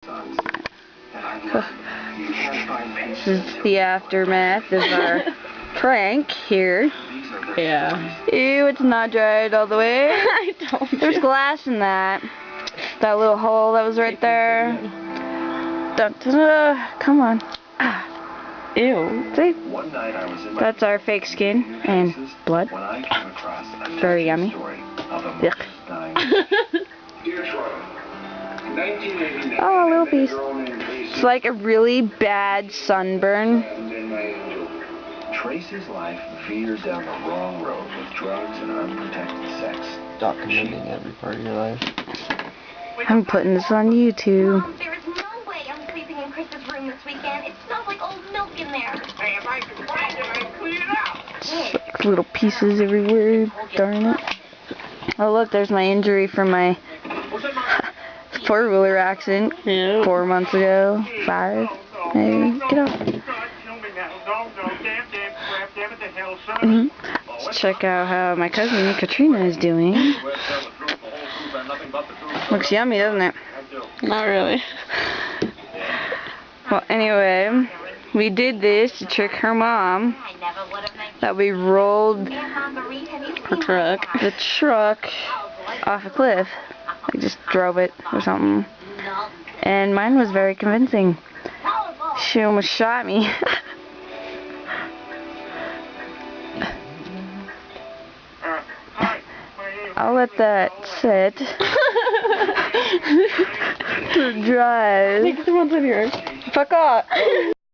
This is the aftermath of our prank here. Yeah. Ew, it's not dried all the way. I don't. There's glass in that. That little hole that was right there. Dun, dun, dun. Come on. Ew. See? That's our fake skin and blood. Very yummy. Yuck. Oh, a little piece. It's like a really bad sunburn. Tracy's life veered down the wrong road with drugs and unprotected sex. Documenting every part of your life. I'm putting this on YouTube. Mom, there is no way I'm sleeping in Chris's room this weekend. It smells like old milk in there. Hey, if I can find it, I clean it out. Little pieces everywhere. Darn it. Oh look, there's my injury from my four-wheeler accident 4 months ago. 5, maybe. Get off. Let's check out how my cousin Katrina is doing. Looks yummy, doesn't it? Not really. Well, anyway, we did this to trick her mom. That we rolled the truck off a cliff. We just drove it or something. And mine was very convincing. She almost shot me. I'll let that sit. To dry. Take the ones of yours. Fuck off.